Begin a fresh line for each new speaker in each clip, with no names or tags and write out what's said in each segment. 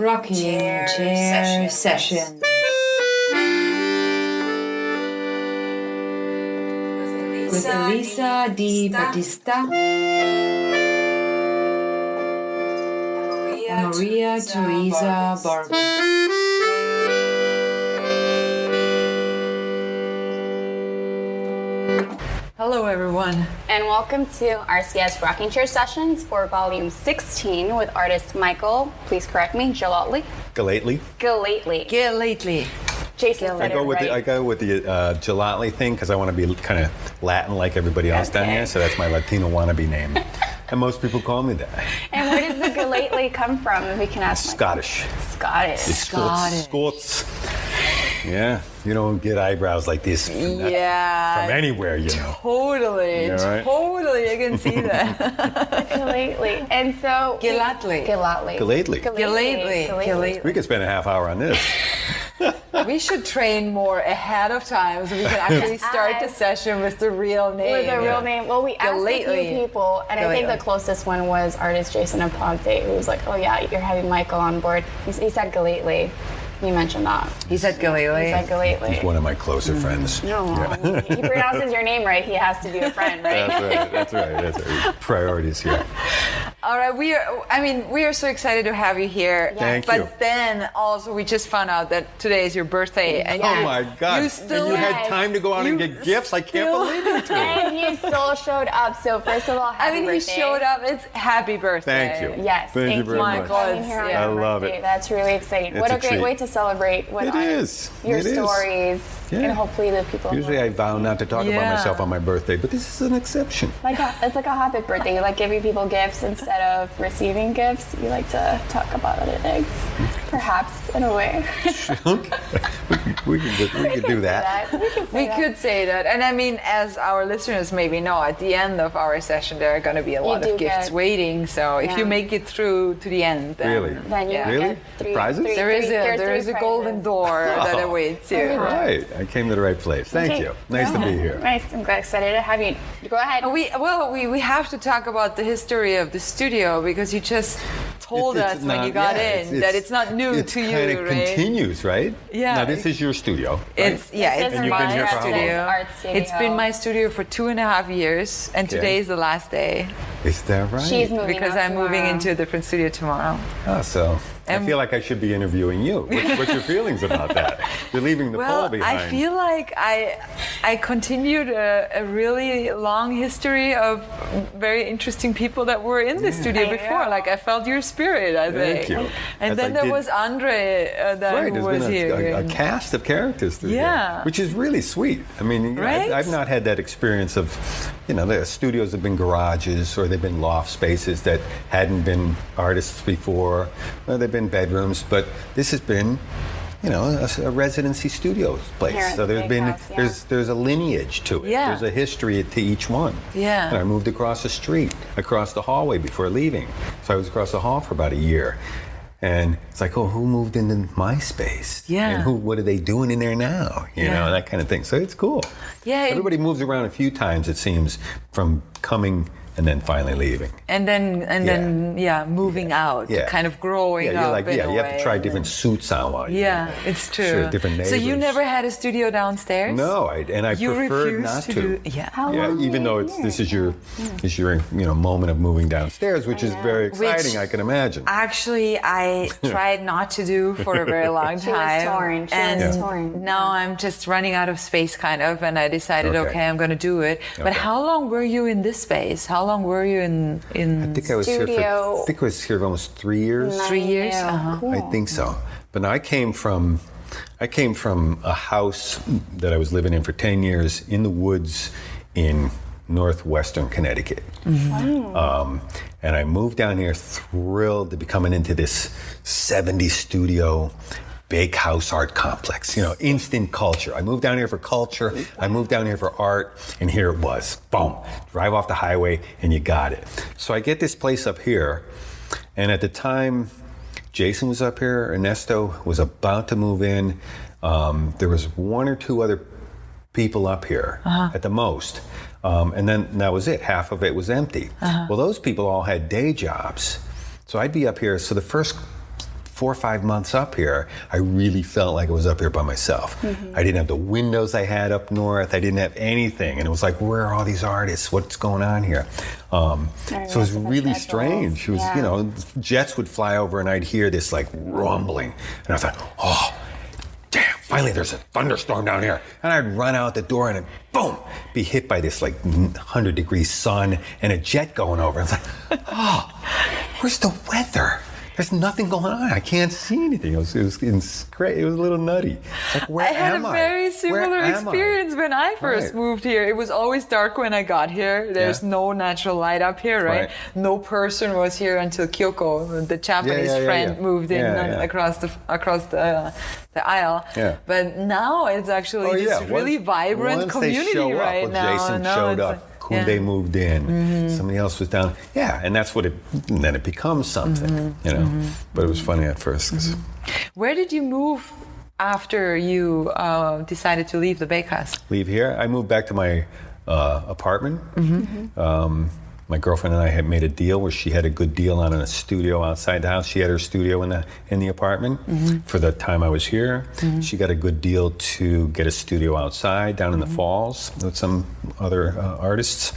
Rocking Chair Session. With Elisa Di Battista and Maria Teresa Barber. Hello, everyone.
And welcome to RCS Rocking Chair Sessions for Volume 16 with artist Michael, please correct me, Gellatly.
Gellatly.
Jason said
I go with the Gellatly thing because I want to be kind of Latin like everybody else down here, so that's my Latino wannabe name. And most people call me that.
And where does the Gellatly come from, if we can ask?
Scottish.
Scottish.
Yeah, you don't get eyebrows like this from anywhere, you know.
Totally,
right?
Totally, I can see that.
Gellatly. And so...
Gellatly.
We could spend a half hour on this.
We should train more ahead of time so we can actually start the session with the real name.
With the real name. Well, we asked a few people, and I think the closest one was artist Jason Aponte, who was like, oh yeah, you're having Michael on board. He said Gellatly. You mentioned that.
He said Gellatly.
He's one of my closer friends.
No, he pronounces your name right. He has to be a friend, right?
That's right. Priorities here.
All right, we are so excited to have you here.
Thank you.
But then also we just found out that today is your birthday. And
oh my God! You had time to go out and get gifts. I can't believe it.
And you still showed up. So first of all, happy birthday.
He showed up. It's happy birthday.
Thank you.
Yes,
thank you very much.
I
love it.
That's really exciting. What a great way to celebrate with your stories.
Yeah.
And hopefully the people.
Usually I vow not to talk about myself on my birthday, but this is an exception.
It's like a hobbit birthday. You like giving people gifts instead of receiving gifts. You like to talk about it, perhaps in a way.
we could do that.
We could say that. And I mean, as our listeners maybe know, at the end of our session there are going to be a lot of gifts waiting. So if you make it through to the end, then
get
prizes?
There is a golden door that awaits you.
Right. I came to the right place. Thank you. Nice to be here.
Nice. I'm excited to have you. Go ahead.
We have to talk about the history of the studio because you just told us when you got in that it's not new to you, right?
It continues, right?
Yeah.
Now this is your studio.
Right?
It's
my studio.
Art studio.
It's been my studio for 2.5 years, and today is the last day.
Is that right?
She's moving
because I'm moving into a different studio tomorrow.
Oh, so I feel like I should be interviewing you. What's your feelings about that? You're leaving the pole behind.
I feel like I continued a really long history of very interesting people that were in the studio before. Like I felt your spirit, I think.
Thank you.
And then there was Andre who was here.
A cast of characters through here, which is really sweet. I mean, I've not had that experience of, the studios have been garages or they've been loft spaces that hadn't been artists before. Or they've been bedrooms, but this has been, a residency studio place. So there's a lineage to it.
Yeah.
There's a history to each one.
Yeah.
And I moved across the street, across the hallway before leaving. So I was across the hall for about a year. And it's like, who moved into my space?
Yeah.
And what are they doing in there now? You know, that kind of thing. So it's cool.
Yeah.
Everybody moves around a few times, it seems, from coming and then finally leaving.
And then moving out, kind of growing up.
You have to try different suits on while you're
it's true.
Sure, different neighbors.
So you never had a studio downstairs?
No, I preferred not to. Even though this is your moment of moving downstairs, which is very exciting, I can imagine.
Actually, I tried not to do for a very long time.
She was torn.
Now I'm just running out of space, kind of, and I decided, I'm going to do it. But how long were you in this space? How long were you in
I think I was
studio?
here for almost 3 years.
3 years?
Cool.
I think so. But now I came from a house that I was living in for 10 years in the woods in northwestern Connecticut.
Mm-hmm.
And I moved down here thrilled to be coming into this 70s studio big house art complex, instant culture. I moved down here for culture, I moved down here for art, and here it was. Boom. Drive off the highway and you got it. So I get this place up here, and at the time, Jason was up here, Ernesto was about to move in. There was 1 or 2 other people up here at the most. And then that was it. Half of it was empty. Well, those people all had day jobs. So I'd be up here. So the first 4 or 5 months up here, I really felt like I was up here by myself. I didn't have the windows I had up north. I didn't have anything. And it was like, where are all these artists? What's going on here? So it was really strange. It was, you know, jets would fly over and I'd hear this like rumbling. And I thought, oh, damn, finally there's a thunderstorm down here. And I'd run out the door and then, boom, be hit by this like 100-degree sun and a jet going over. It's like, oh, where's the weather? There's nothing going on. I can't see anything. It was great. It was a little nutty. It's like, where am I?
I had a very similar experience when I first moved here. It was always dark when I got here. There's no natural light up here, right? No person was here until Kyoko, the Japanese friend, moved in across the aisle. Yeah. But now it's actually this really vibrant community right now.
Jason showed up. Kunde moved in. Somebody else was down. Yeah, and that's what and then it becomes something, you know. But it was funny at first.
Where did you move after you decided to leave the bakehouse?
Leave here? I moved back to my apartment. My girlfriend and I had made a deal where she had a good deal on a studio outside the house. She had her studio in the apartment for the time I was here. She got a good deal to get a studio outside down in the Falls with some other artists.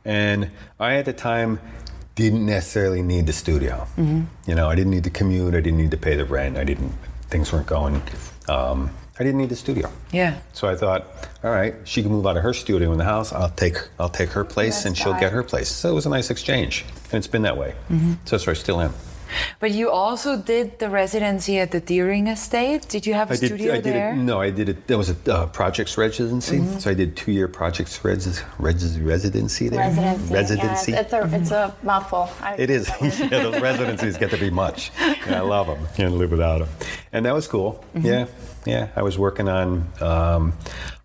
And I, at the time, didn't necessarily need the studio. You know, I didn't need to commute. I didn't need to pay the rent. Things weren't going. I didn't need the studio.
Yeah.
So I thought, all right, she can move out of her studio in the house. I'll take her place, and she'll get her place. So it was a nice exchange, and it's been that way. So that's where I still am.
But you also did the residency at the Deering Estate. Did you have a studio there?
No, I did it. That was a project's residency. So I did 2-year project's residency there. Residency.
Yeah, it's a mouthful.
It is. Yeah, those residencies get to be much. And I love them. Can't live without them. And that was cool. Yeah. I was working on.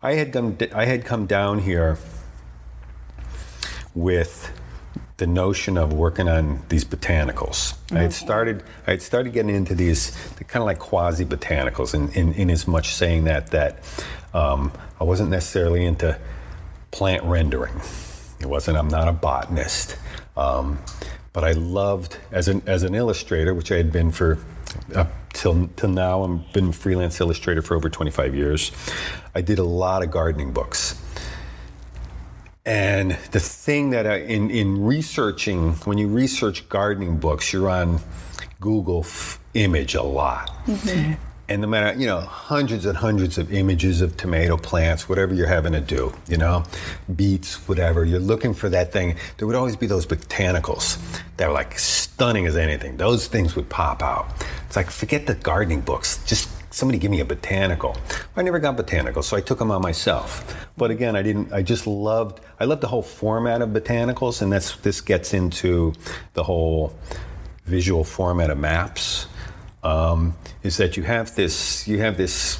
I had come down here with the notion of working on these botanicals. I had started getting into these kind of like quasi botanicals, in as much saying that I wasn't necessarily into plant rendering. I'm not a botanist, but I loved as an illustrator, which I had been for till now. I've been a freelance illustrator for over 25 years. I did a lot of gardening books. And the thing that in researching, when you research gardening books, you're on Google image a lot. And no matter, hundreds and hundreds of images of tomato plants, whatever you're having to do, beets, whatever, you're looking for that thing. There would always be those botanicals that were like stunning as anything. Those things would pop out. It's like, forget the gardening books. Just somebody give me a botanical. I never got botanicals, so I took them on myself. But again, I loved the whole format of botanicals, and this gets into the whole visual format of maps. Is that you have this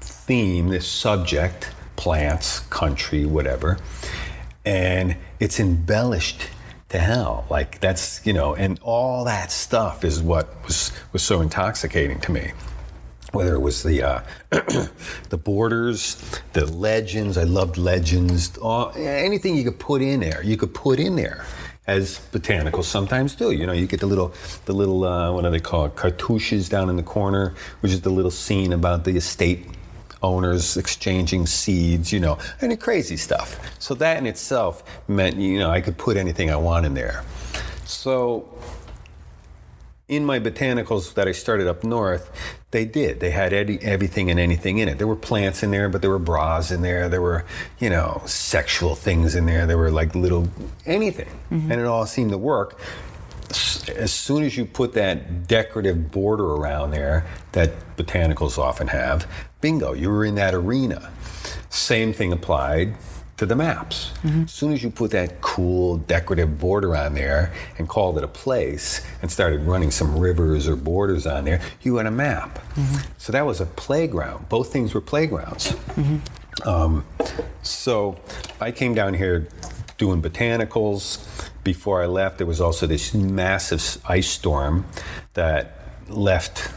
theme, this subject, plants, country, whatever, and it's embellished to hell. Like that's, and all that stuff is what was so intoxicating to me. Whether it was the the borders, the legends, I loved legends, anything you could put in there. As botanicals sometimes do. You get the little what do they call it, cartouches down in the corner, which is the little scene about the estate owners exchanging seeds, and the crazy stuff. So that in itself meant, I could put anything I want in there. So in my botanicals that I started up north, they had everything and anything in it. There were plants in there, but there were bras in there. There were, sexual things in there. There were like little anything. And it all seemed to work. As soon as you put that decorative border around there that botanicals often have, bingo, you were in that arena. Same thing applied to the maps. As soon as you put that cool decorative border on there and called it a place and started running some rivers or borders on there, you had a map. So that was a playground. Both things were playgrounds. So I came down here doing botanicals. Before I left, there was also this massive ice storm that left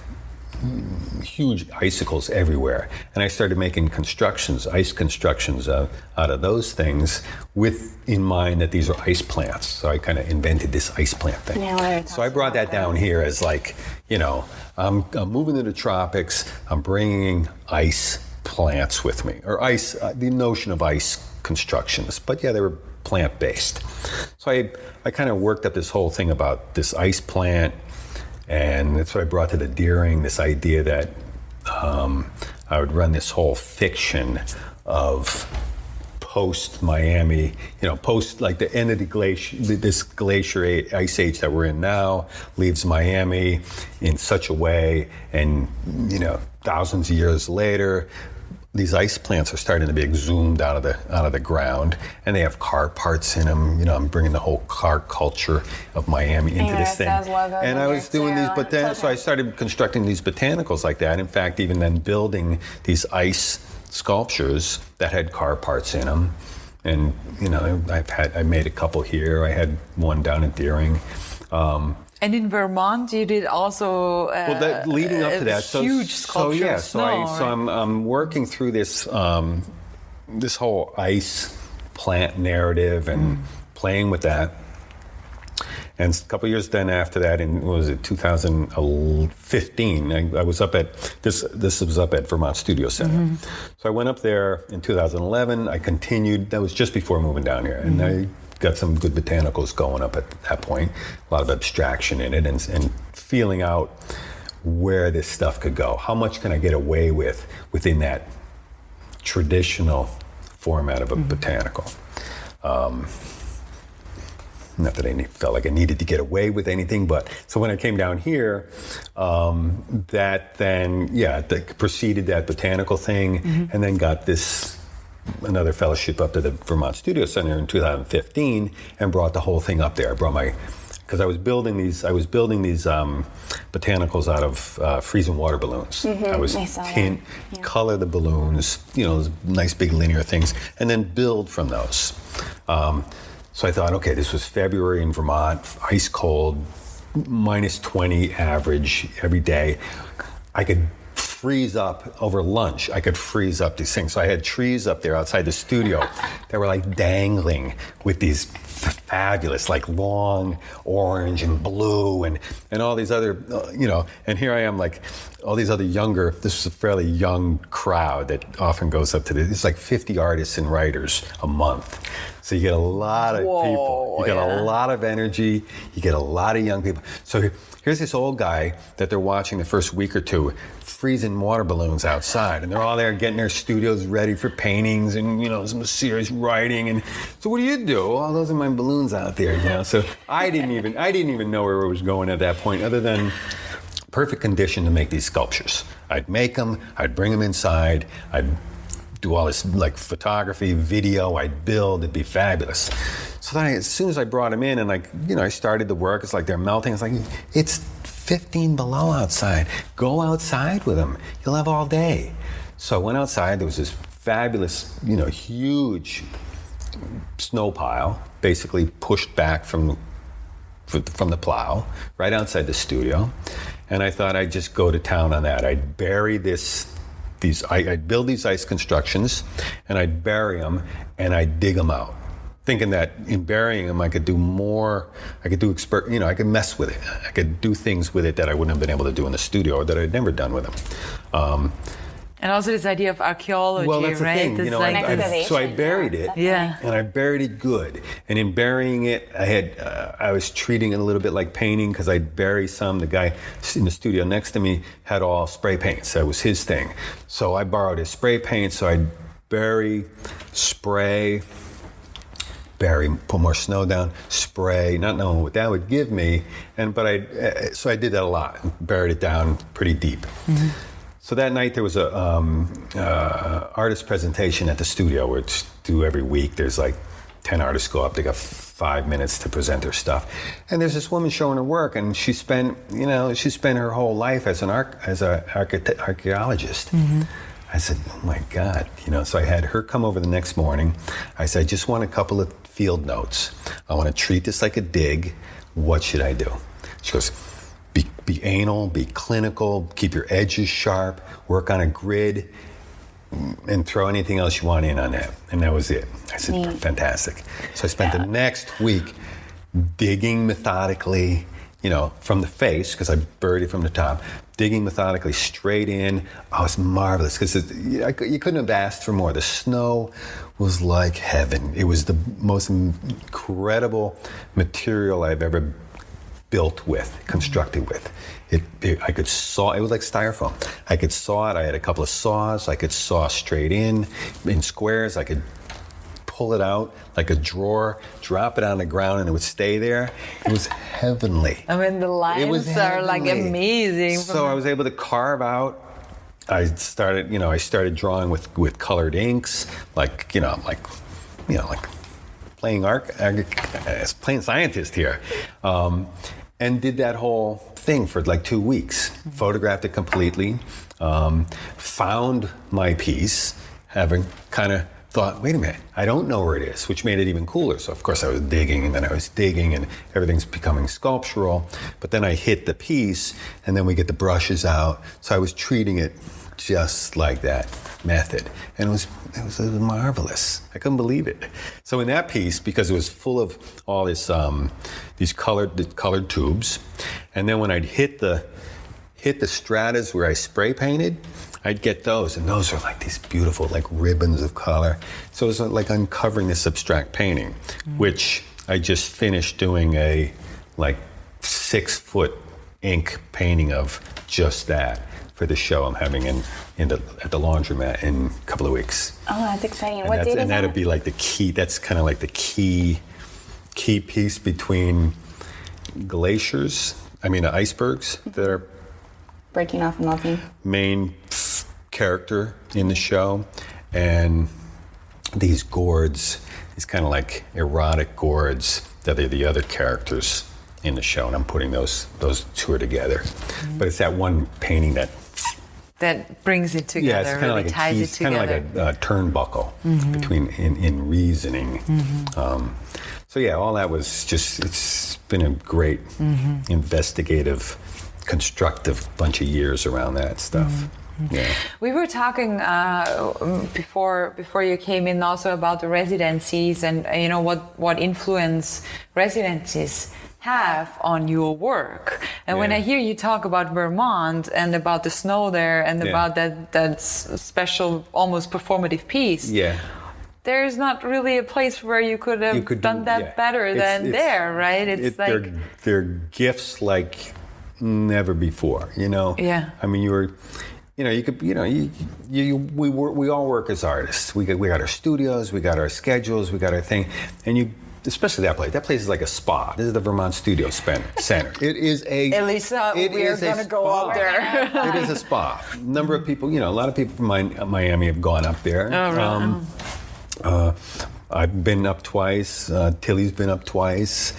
huge icicles everywhere. And I started making ice constructions out of those things with in mind that these are ice plants. So I kind of invented this ice plant thing.
Yeah,
so I brought that down here as like, I'm moving to the tropics, I'm bringing ice plants with me, or ice, the notion of ice constructions. But yeah, they were plant-based. So I kind of worked up this whole thing about this ice plant, and that's what I brought to the Deering, this idea that I would run this whole fiction of post-Miami, post like the end of this glacier ice age that we're in now leaves Miami in such a way, and thousands of years later, these ice plants are starting to be exhumed out of the ground, and they have car parts in them. I'm bringing the whole car culture of Miami into this thing. And I was doing these, so I started constructing these botanicals like that. In fact, even then building these ice sculptures that had car parts in them. And I made a couple here. I had one down at Deering.
And in Vermont, you did also
leading up to that,
huge sculptures.
So I'm working through this this whole ice plant narrative and playing with that. And a couple of years then after that, in 2015, I was up at this was up at Vermont Studio Center. So I went up there in 2011. I continued. That was just before moving down here, and I got some good botanicals going up at that point. A lot of abstraction in it, and feeling out where this stuff could go. How much can I get away with within that traditional format of a botanical? Not that I felt like I needed to get away with anything, but so when I came down here, proceeded that botanical thing, and then got another fellowship up to the Vermont Studio Center in 2015, and brought the whole thing up there. I brought because I was building these botanicals out of freezing water balloons. I was color the balloons, those nice big linear things, and then build from those. So I thought, okay, this was February in Vermont, ice cold, -20 average every day. I could freeze up over lunch. I could freeze up these things. So I had trees up there outside the studio that were like dangling with these fabulous, like long orange and blue and all these other, and here I am like all these other this is a fairly young crowd that often goes up to this. It's like 50 artists and writers a month. So you get a lot of people. You get a lot of energy. You get a lot of young people. So here's this old guy that they're watching the first week or two freezing water balloons outside, and they're all there getting their studios ready for paintings and some serious writing. And so what do you do? Oh, those are my balloons out there. So I didn't even know where it was going at that point, other than perfect condition to make these sculptures. I'd make them. I'd bring them inside. I'd do all this like photography, video. I'd build. It'd be fabulous. So then as soon as I brought them in and I started the work, it's like they're melting. It's like, it's 15 below outside. Go outside with them. You'll have all day. So I went outside. There was this fabulous, huge snow pile, basically pushed back from the plow, right outside the studio. And I thought I'd just go to town on that. I'd bury I'd build these ice constructions, and I'd bury them, and I'd dig them out, thinking that in burying them I could do more. I could I could mess with it. I could do things with it that I wouldn't have been able to do in the studio, or that I'd never done with them.
And also this idea of archaeology,
well, that's
right?
The thing. So I buried it, and I buried it good. And in burying it, I was treating it a little bit like painting, because I'd bury some. The guy in the studio next to me had all spray paints. That was his thing. So I borrowed his spray paint. So I'd bury, spray, put more snow down, spray, not knowing what that would give me. So I did that a lot. Buried it down pretty deep. Mm-hmm. So that night there was a artist presentation at the studio, which do every week. There's like 10 artists go up. They got 5 minutes to present their stuff. And there's this woman showing her work, and she spent her whole life as an archaeologist. Mm-hmm. I said, oh my God, So I had her come over the next morning. I said, I just want a couple of field notes. I want to treat this like a dig. What should I do? She goes, be be anal, be clinical, keep your edges sharp, work on a grid, and throw anything else you want in on that. And that was it. I said, fantastic. So I spent the next week digging methodically, from the face, because I buried it from the top, digging methodically straight in. Oh, it's marvelous, because you couldn't have asked for more. The snow was like heaven. It was the most incredible material I've ever built with, constructed with. I could saw, it was like styrofoam. I could saw it, I had a couple of saws, I could saw straight in squares, I could pull it out like a drawer, drop it on the ground, and it would stay there. It was heavenly.
I mean, the lines are like amazing.
So I was able to carve out. I started drawing with colored inks, like playing playing scientist here, and did that whole thing for like 2 weeks. Photographed it completely, found my piece, having kind of thought, wait a minute, I don't know where it is, which made it even cooler. So of course I was digging, and then I was digging, and everything's becoming sculptural. But then I hit the piece, and then we get the brushes out. So I was treating it just like that method, and it was marvelous. I couldn't believe it. So in that piece, because it was full of all this these colored tubes, and then when I'd hit the stratas where I spray painted, I'd get those, and those are like these beautiful like ribbons of color. So it was like uncovering this abstract painting, which I just finished doing a like 6-foot ink painting of just that for the show I'm having at the laundromat in a couple of weeks.
Oh, that's exciting.
What date is that? And that'd be like the key. That's kind of like the key piece between icebergs that are
breaking off and melting.
Main character in the show, and these gourds, these kind of like erotic gourds that are the other characters in the show, and I'm putting those two together. But it's that one painting that
brings it together.
Yeah, it's kind of like
ties it together.
Kind of like a turnbuckle between in reasoning. So yeah, all that was just, it's been a great investigative, constructive bunch of years around that stuff. Yeah.
We were talking before you came in also about the residencies and what influence residencies have on your work. And when I hear you talk about Vermont and about the snow there and about that special, almost performative piece, there's not really a place where you could have done that better than there, right? It's like
they're gifts like never before. I mean, we all work as artists. We got our studios, we got our schedules, we got our thing, and especially that place. That place is like a spa. This is the Vermont Studio Center. It is a.
Elisa, we are going to go up there.
It is a spa. A number of people, a lot of people from Miami have gone up there.
Oh, right.
I've been up twice. Tilly's been up twice.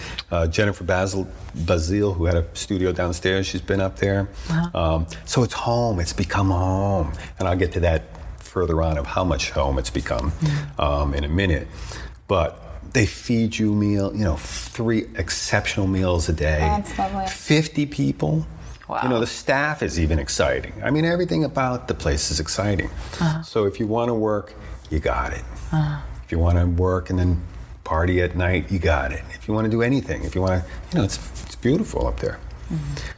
Jennifer Bazile, who had a studio downstairs, she's been up there. So it's home. It's become home. And I'll get to that further on of how much home it's become in a minute. But they feed you 3 exceptional meals a day.
Oh, that's lovely.
50 people.
Wow.
The staff is even exciting. I mean, everything about the place is exciting. So if you want to work, you got it. If you want to work and then party at night, you got it. If you want to do anything, if you want to, it's beautiful up there.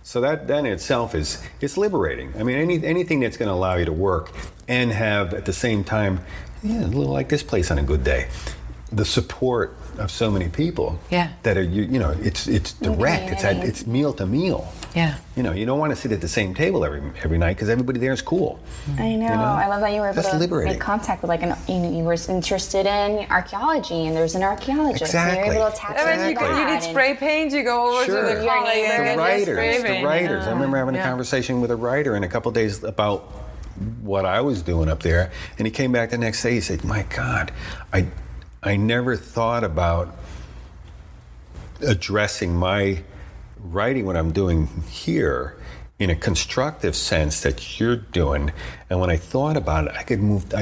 So that in itself it's liberating. I mean, anything that's going to allow you to work and have at the same time, a little like this place on a good day, the support of so many people that are it's direct. It's meal to meal.
Yeah.
You don't want to sit at the same table every night because everybody there is cool.
I know. I love that you were able to
liberating.
make contact with you were interested in archaeology, and there's an archaeologist.
Exactly.
And you're able to tap into that.
You need spray paint, you go over to the colleague and get spray paint.
The writers. I remember having a conversation with a writer in a couple of days about what I was doing up there, and he came back the next day. He said, "My God, I never thought about addressing my writing, what I'm doing here, in a constructive sense that you're doing. And when I thought about it, I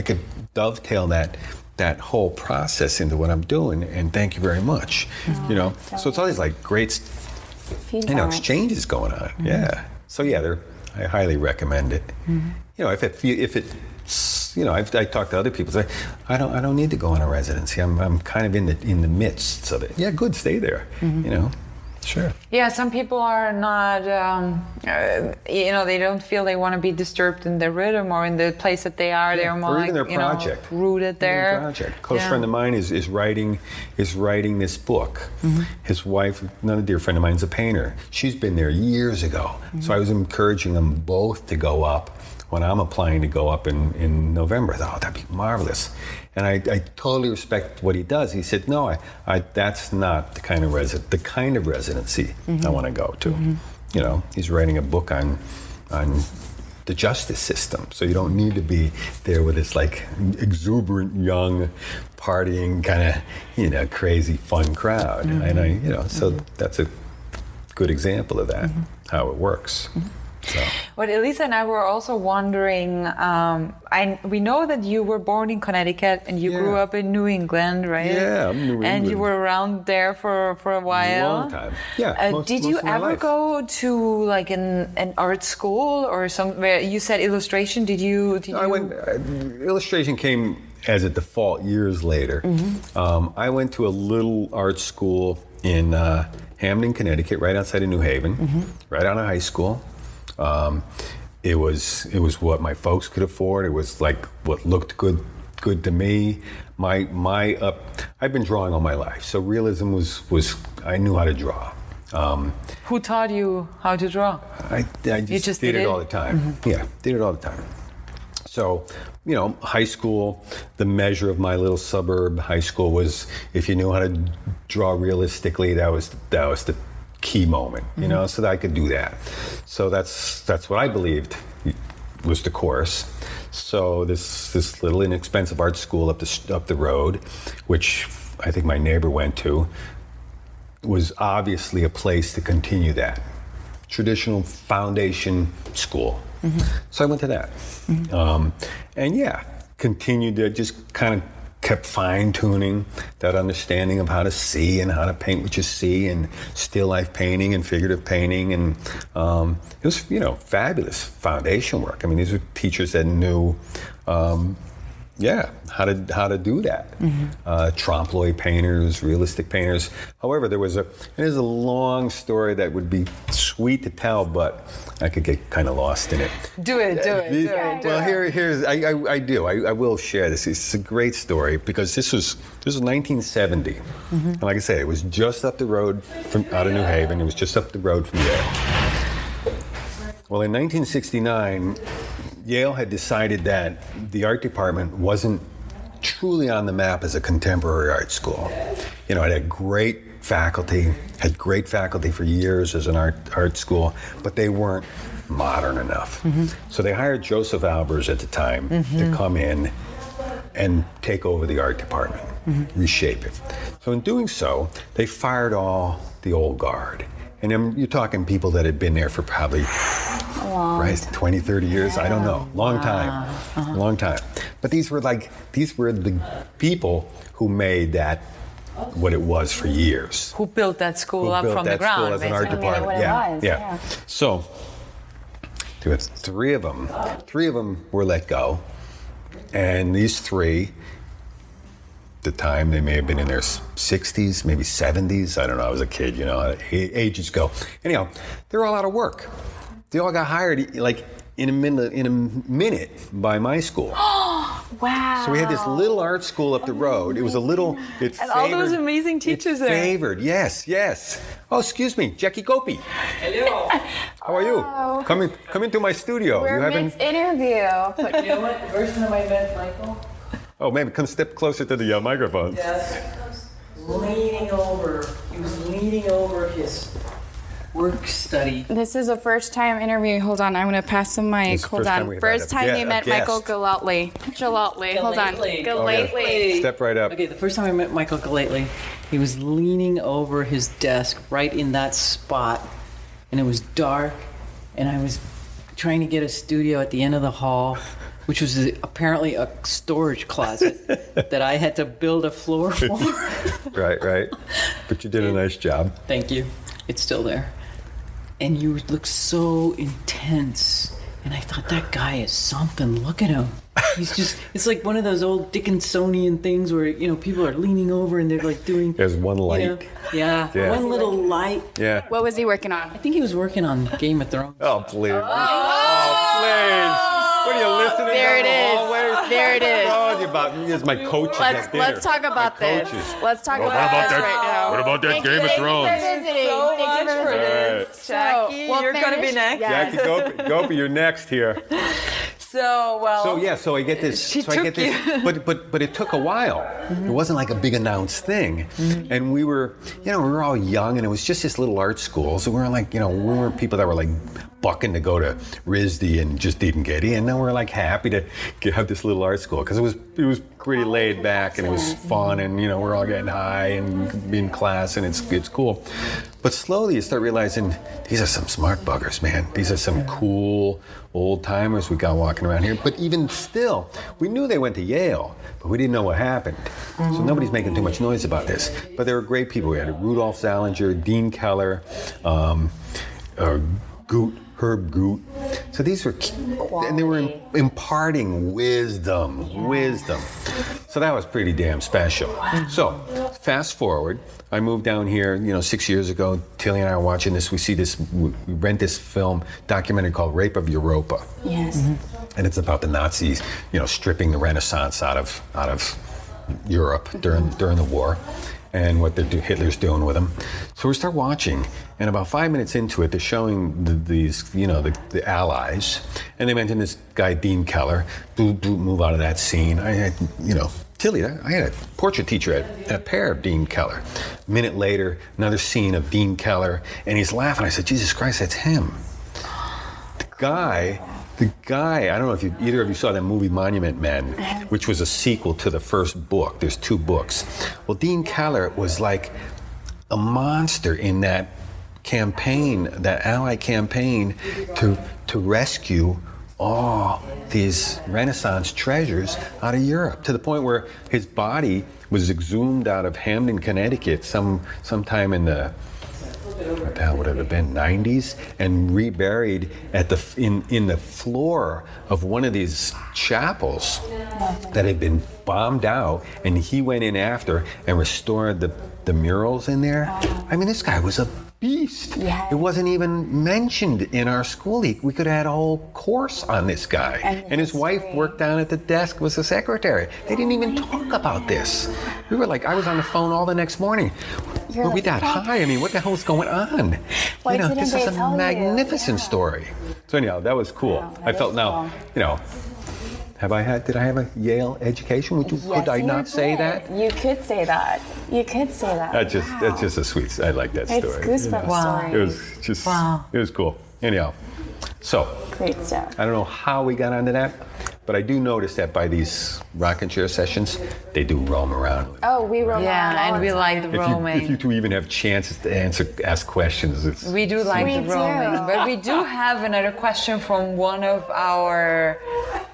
could dovetail that whole process into what I'm doing. And thank you very much. So it's all these like great, exchanges going on. Yeah. So yeah, I highly recommend it. You know, if it you know, I talk to other people. Say, I don't need to go on a residency. I'm kind of in the midst of it. Yeah, good. Stay there. You know, sure.
Yeah, some people are not. You know, they don't feel they want to be disturbed in their rhythm or in the place that they are. They're more
or even
like,
their project.
Rooted there.
Project. A close friend of mine is writing this book. His wife, another dear friend of mine, is a painter. She's been there years ago. So I was encouraging them both to go up when I'm applying to go up in November. I thought, that'd be marvelous. And I totally respect what he does. He said, no, that's not the kind of residency I want to go to. You know, he's writing a book on the justice system. So you don't need to be there with this like exuberant, young, partying kind of, you know, crazy, fun crowd. And so that's a good example of that, how it works. So.
But Elisa and I were also wondering, we know that you were born in Connecticut and you grew up in New England, right?
Yeah, I'm New England.
And you were around there for a while.
A long time. Yeah.
Did you ever go to like an art school or somewhere? You said illustration. Did you?
I went. Illustration came as a default years later. I went to a little art school in Hamden, Connecticut, right outside of New Haven, right out of high school. It was what my folks could afford. It was like what looked good to me. I've been drawing all my life, so realism was I knew how to draw.
Who taught you how to draw?
I just did it all the time. Yeah, did it all the time. So, you know, high school, the measure of my little suburb high school was if you knew how to draw realistically, that was the key moment, you know, so that I could do that. So that's what I believed was the course. So this little inexpensive art school up the road, which I think my neighbor went to, was obviously a place to continue that traditional foundation school. So I went to that, and yeah, continued to just kind of kept fine-tuning that understanding of how to see and how to paint what you see, and still life painting and figurative painting, and it was, you know, fabulous foundation work. I mean, these were teachers that knew how to do that. Trompe l'oeil painters, realistic painters. However, there's a long story that would be sweet to tell, but I could get kind of lost in it.
Do it.
Well, here's I will share this. It's a great story because this was 1970, and like I said, it was just up the road out of New Haven. It was just up the road from there. Well, in 1969. Yale had decided that the art department wasn't truly on the map as a contemporary art school. You know, it had great faculty for years as an art school, but they weren't modern enough. So they hired Joseph Albers at the time to come in and take over the art department, reshape it. So in doing so, they fired all the old guard. And you're talking people that had been there for probably 20, 30 years, I don't know. Long time. But these were the people who made that what it was for years.
Who built that school up from the ground?
School as an art department. Yeah. So there were three of them. Three of them were let go. And these three, at the time, they may have been in their 60s, maybe 70s. I don't know. I was a kid, you know, ages ago. Anyhow, they're all out of work. They all got hired like in a minute by my school.
Wow.
So we had this little art school up the road. It was a little.
And all those amazing teachers there.
Favored, yes. Oh, excuse me, Jackie Gopi.
Hello.
How are you? Come into my studio.
We're mid-interview.
You know what? The first time I met Michael.
Oh, maybe come step closer to the microphone.
Yes. He was leaning over his work study.
This is a first time interview. Hold on, I'm going to pass the mic. Hold on. First time you met Michael Gellatly. Hold on. Gellatly.
Step right up.
Okay, the first time I met Michael Gellatly, he was leaning over his desk right in that spot, and it was dark, and I was trying to get a studio at the end of the hall, which was apparently a storage closet that I had to build a floor for.
Right. But you did a nice job.
Thank you. It's still there. and you look so intense. And I thought, that guy is something. Look at him. He's just, it's like one of those old Dickinsonian things where, people are leaning over and they're like doing.
There's one light.
Yeah, one little light.
Yeah.
What was he working on?
I think he was working on Game of Thrones.
Oh, please. Oh, please. What are you listening
There
down
it
the
is.
hallway?
There it is.
Oh, you about me as my coaches at dinner.
Let's talk about
My
this.
coaches.
Let's talk
What
about
about
this
that-
right now.
what about that
Thank
Game
you,
of
thank
Thrones?
you for visiting.
So
Thank you
much
for
for
visiting.
this. Jackie,
we'll
you're gonna be
finish-
next.
Yes.
Jackie, Gopi, you're next here.
So
So I get this.
She
so I get
took you.
this. But it took a while. It wasn't like a big announced thing. And we were all young, and it was just this little art school. So we were like, we weren't people that were like bucking to go to RISD and just didn't get in. And we're like happy to have this little art school because it was pretty laid back and it was fun, and we're all getting high and be in class, and it's cool. But slowly you start realizing these are some smart buggers, man. These are some cool old timers we got walking around here. But even still, we knew they went to Yale, but we didn't know what happened. So nobody's making too much noise about this. But they were great people. We had Rudolph Zallinger, Dean Keller, Herb Goot. So these were, and they were imparting wisdom. So that was pretty damn special. So fast forward, I moved down here, 6 years ago. Tilly and I are watching this. We rent this film documentary called Rape of Europa.
Yes.
And it's about the Nazis, stripping the Renaissance out of Europe during the war, and what Hitler's doing with them. So we start watching, and about 5 minutes into it, they're showing the Allies, and they mention this guy Dean Keller. Move out of that scene. I had Tilly, I had a portrait teacher at a pair of Dean Keller. A minute later, another scene of Dean Keller, and he's laughing. I said, Jesus Christ, that's him. The guy, I don't know if either of you saw that movie Monument Men, which was a sequel to the first book. There's 2 books. Well, Dean Keller was like a monster in that campaign, that Allied campaign to rescue all these Renaissance treasures out of Europe, to the point where his body was exhumed out of Hamden, Connecticut sometime in the, what the hell would it have been, 90s, and reburied in the floor of one of these chapels that had been bombed out, and he went in after and restored the murals in there. I mean, this guy was a beast.
Yes.
It wasn't even mentioned in our school. We could have had a whole course on this guy. And his wife worked down at the desk, was a secretary. They didn't even talk about this. We were like, I was on the phone all the next morning. Were we that high? I mean, what the hell's going on?
Why didn't
This
they
is a
tell you?
magnificent story. So anyhow, that was cool.
Wow, that
I felt
is
now,
cool.
did I have a Yale education? Could I not say that?
You could say that.
That's just a sweet. I like that
It's
story.
goosebump story.
It was just. It was cool. Anyhow, so
Great stuff.
I don't know how we got onto that, but I do notice that by these rocking chair sessions, they do roam around.
Oh, we roam around all
yeah, and
the
we
time.
like the roaming.
If you two even have chances to ask questions,
We do like
We
the roaming,
do.
but we do have another question from one of our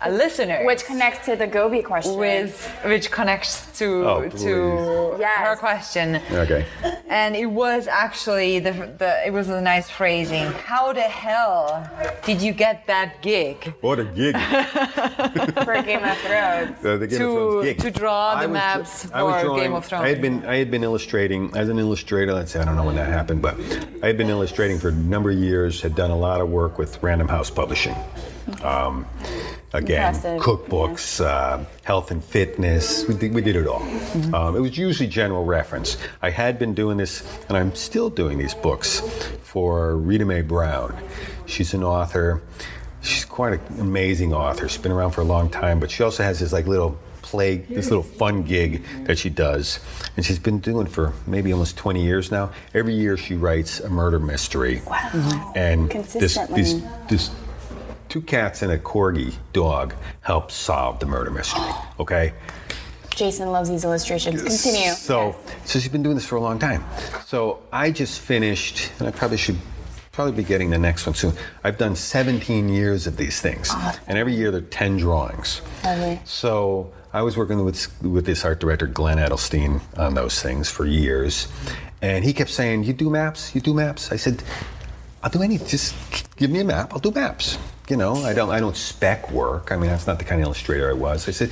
listeners,
Which connects to the Gobi question.
which connects to
Oh,
to
Yes.
her question.
okay.
And it was actually it was a nice phrasing. How the hell did you get that gig
What a gig!
for Game of Thrones.
The Game of Thrones gig.
to draw the
I was
maps
drawing-
for Game of Thrones?
I had been illustrating as an illustrator. Let's say I don't know when that happened, but I had been illustrating for a number of years. Had done a lot of work with Random House Publishing. Again,
Impressive.
cookbooks, health and fitness. We did it all. It was usually general reference. I had been doing this, and I'm still doing these books for Rita Mae Brown. She's an author. She's quite an amazing author. She's been around for a long time, but she also has this little fun gig that she does, and she's been doing for maybe almost 20 years now. Every year she writes a murder mystery.
Wow.
And
Consistently.
this 2 cats and a corgi dog help solve the murder mystery. Okay.
Jason loves these illustrations. Continue.
So she's been doing this for a long time. So I just finished, and I probably should be getting the next one soon. I've done 17 years of these things, and every year there are 10 drawings.
Lovely.
So I was working with this art director, Glenn Edelstein, on those things for years, and he kept saying, "You do maps? You do maps?" I said, I'll do anything. Just give me a map. I'll do maps. You know, I don't spec work. I mean, that's not the kind of illustrator I was. I said,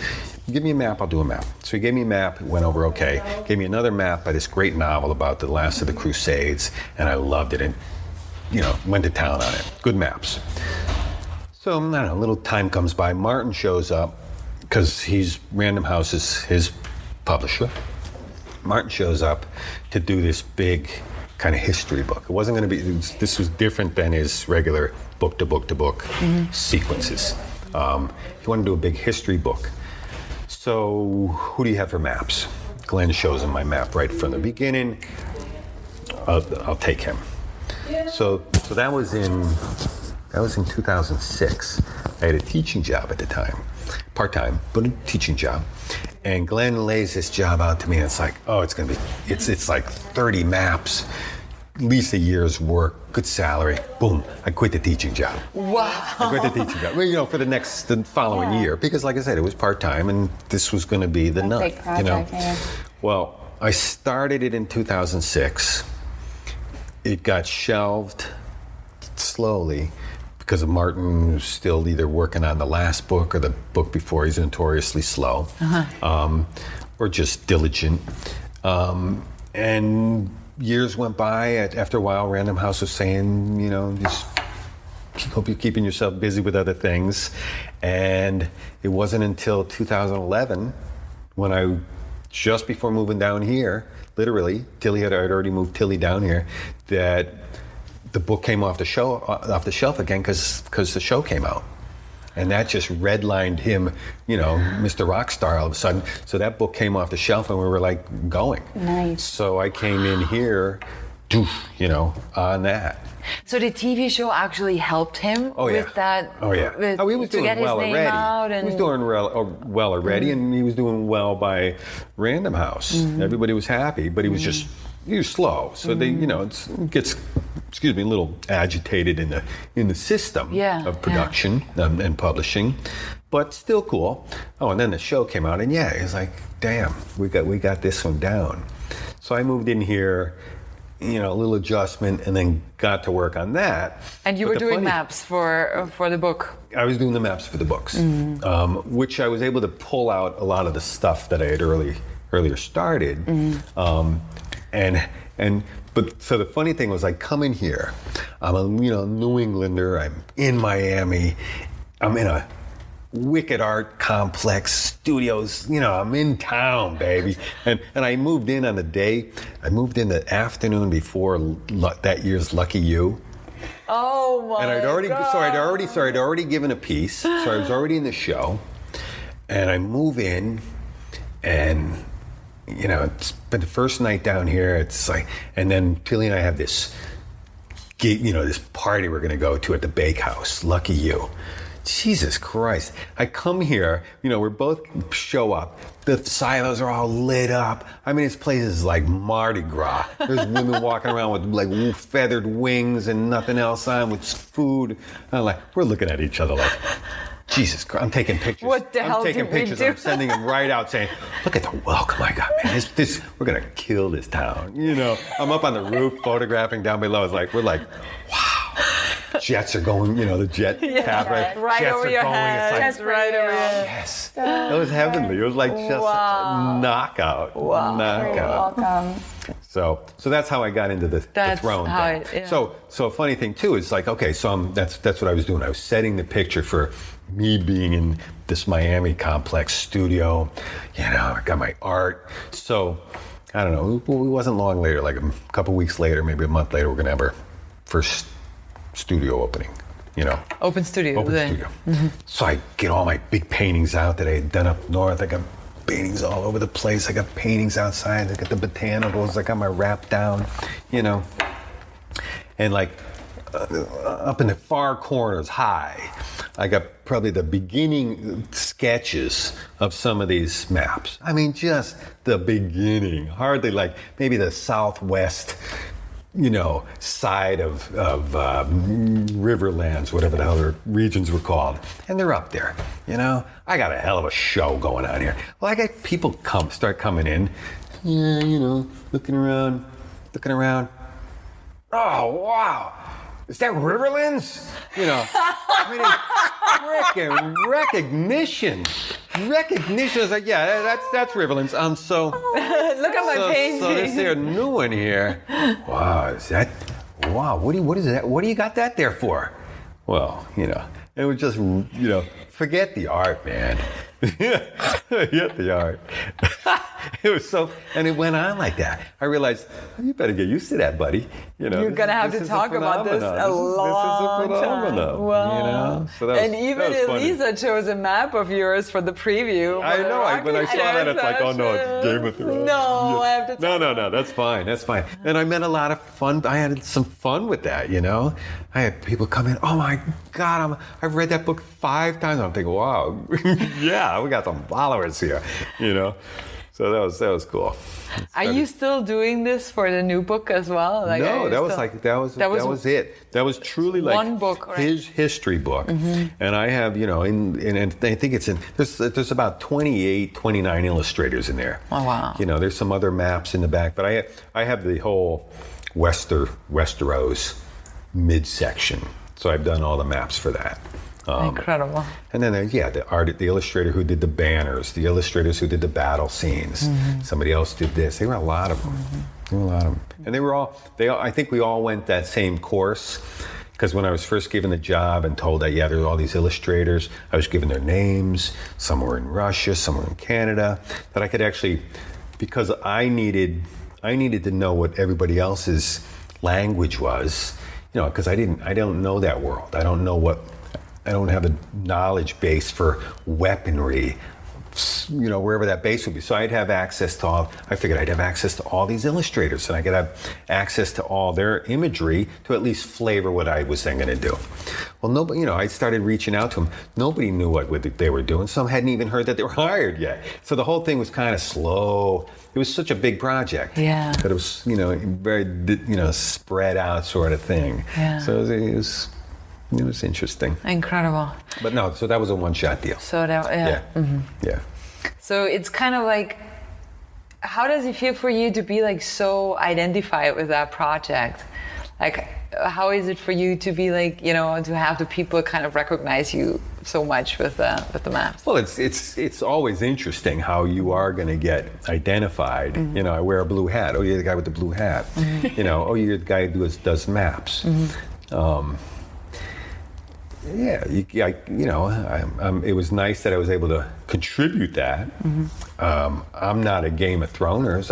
give me a map, I'll do a map. So he gave me a map, it went over okay. Gave me another map by this great novel about the last of the Crusades, and I loved it, and, you know, went to town on it. Good maps. So, I don't know, a little time comes by. Martin shows up, because Random House is his publisher. Martin shows up to do this big kind of history book. It wasn't going to be, this was different than his regular book-to-book-to-book sequences. He wanted to do a big history book. So who do you have for maps? Glenn shows him my map right from the beginning. I'll take him. So that was in 2006. I had a teaching job at the time, part-time, but a teaching job. And Glenn lays this job out to me, and it's like, oh, it's like 30 maps, at least a year's work, good salary. Boom, I quit the teaching job.
Wow.
I quit the teaching job. Well, you know, for the following year, because like I said, it was part-time, and this was going to be the nut.
Big project,
you know?
yeah.
Well, I started it in 2006. It got shelved slowly, because of Martin, who's still either working on the last book or the book before. He's notoriously slow, or just diligent. And years went by. After a while, Random House was saying, you know, just hope you're keeping yourself busy with other things. And it wasn't until 2011 when just before moving down here, literally, I'd already moved Tilly down here, that the book came off the shelf again because the show came out. And that just redlined him, you know, Mr. Rockstar all of a sudden. So that book came off the shelf and we were like going.
Nice.
So I came in here, you know, on that.
So the TV show actually helped him with that?
Oh, yeah. He was
to
doing
get
well
his name
already.
out and...
He was doing well already, and he was doing well by Random House. Everybody was happy, but he was he was slow. So they, you know, it gets, a little agitated in the system of production and publishing, but still cool. Oh, and then the show came out, and it was like, damn, we got this one down. So I moved in here, you know, a little adjustment, and then got to work on that. And
you were doing maps for the book?
I was doing the maps for the books, which I was able to pull out a lot of the stuff that I had earlier started. But so the funny thing was, I come in here, I'm a New Englander, I'm in Miami, I'm in a wicked art complex, studios, you know, I'm in town, baby. And I moved in on the afternoon before that year's Lucky You.
Oh my
And I'd already given a piece, so I was already in the show. And I move in, and you know, it's been the first night down here. It's like, and then Tilly and I have this gig, you know, this party we're going to go to at the Bakehouse. Lucky You. Jesus Christ. I come here, you know, we both show up. The silos are all lit up. I mean, this place is like Mardi Gras. There's women walking around with like feathered wings and nothing else on with food. I'm like, we're looking at each other like, Jesus Christ, I'm taking pictures.
What the hell
I'm taking pictures. I'm sending them right out saying, look at the welcome I got, man. We're going to kill this town. You know, I'm up on the roof photographing down below. It's like, we're like, wow. Jets are going, you know, the jet path,
right
jets
over
are
your
going.
head.
It's like,
right over your head.
yes. It was heavenly. It was like just a knockout.
Wow.
Knockout.
You're welcome.
So that's how I got into the throne thing. So a funny thing too is like, okay, so that's what I was doing. I was setting the picture for me being in this Miami complex studio. You know, I got my art. So I don't know. It wasn't long later, like a couple weeks later, maybe a month later, we're gonna have our first studio opening. You know,
Open studio.
Mm-hmm. So I get all my big paintings out that I had done up north. I got paintings all over the place. I got paintings outside. I got the botanicals. I got my wrap down, you know. And like up in the far corners, high, I got probably the beginning sketches of some of these maps. I mean, just the beginning. Hardly like maybe the southwest, you know, side of Riverlands, whatever the hell their regions were called. And they're up there, you know. I got a hell of a show going on here. Well, I got people start coming in, yeah, you know, looking around. Oh, wow. is that Riverlands? You know, freaking recognition. Recognition. I was like, yeah, that's Riverlands. So
look at my painting.
So there's a new one here. Wow, is that? Wow, what is that? What do you got that there for? Well, you know, it was just, you know, forget the art, man. Forget the art. It was so, and it went on like that. I realized, you better get used to that, buddy. You know,
you're gonna have to talk about this a long time. Wow.
You know? So that
and
was,
even
that was
Elisa chose a map of yours for the preview.
I know. When I saw that, it's like, oh no, it's Game of Thrones.
No, I have to.
No. That's fine. That's fine. And I met a lot of fun. I had some fun with that. You know, I had people come in. Oh my God, I've read that book 5 times. I'm thinking, wow, yeah, we got some followers here. You know. So that was cool.
Are you still doing this for the new book as well? Like,
no, that was it. That was truly like
one book, right?
His history book. Mm-hmm. And I have, you know, and I think it's in, there's about 28, 29 illustrators in there.
Oh, wow.
You know, there's some other maps in the back, but I have the whole Westeros midsection. So I've done all the maps for that.
Incredible.
And then, the illustrator who did the banners, the illustrators who did the battle scenes. Mm-hmm. Somebody else did this. There were a lot of them. Mm-hmm. There were a lot of them. And I think we all went that same course, because when I was first given the job and told that, there's all these illustrators, I was given their names. Some were in Russia, some were in Canada, that I could actually, because I needed to know what everybody else's language was, you know, because I don't know that world. I don't have the knowledge base for weaponry, you know, wherever that base would be. So I figured I'd have access to all these illustrators, and I could have access to all their imagery to at least flavor what I was then going to do. Well, nobody, you know, I started reaching out to them. Nobody knew what they were doing. Some hadn't even heard that they were hired yet. So the whole thing was kind of slow. It was such a big project.
Yeah.
But it was, you know, very, you know, spread out sort of thing.
Yeah.
So it was interesting.
Incredible.
But no, so that was a one-shot deal.
So that, yeah.
Yeah. Mm-hmm. Yeah.
So it's kind of like, how does it feel for you to be like so identified with that project? Like, how is it for you to be like, you know, to have the people kind of recognize you so much with the maps?
Well, it's always interesting how you are going to get identified. Mm-hmm. You know, I wear a blue hat. Oh, you're the guy with the blue hat. Mm-hmm. You know, oh, you're the guy who does maps. Mm-hmm. It was nice that I was able to contribute that. Mm-hmm. I'm not a Game of Throners.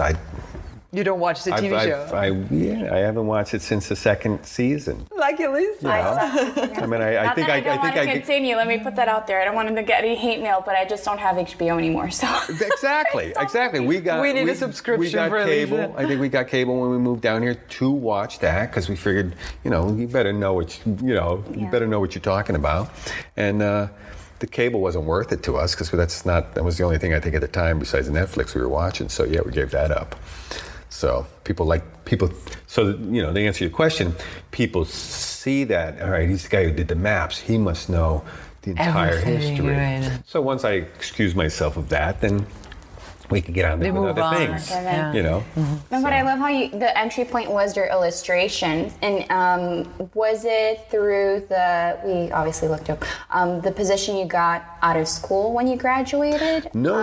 You don't watch the TV show?
I haven't watched it since the 2nd season.
Like Elise?
You know? I mean, I think I
want to continue. Let me put that out there. I don't want to get any hate mail, but I just don't have HBO anymore. So
exactly. We
need a subscription.
We got
for
cable.
Elisa.
I think we got cable when we moved down here to watch that, because we figured, you know, you better know what you're talking about, and. The cable wasn't worth it to us, because that was the only thing I think at the time besides Netflix we were watching. So we gave that up. So so, you know, to answer your question, people see that, all right, he's the guy who did the maps. He must know the entire history. Right. So once I excuse myself of that, then we can get on with other things, you know.
Mm-hmm. But I love how the entry point was your illustration, and was it through we obviously looked up the position you got out of school when you graduated?
No.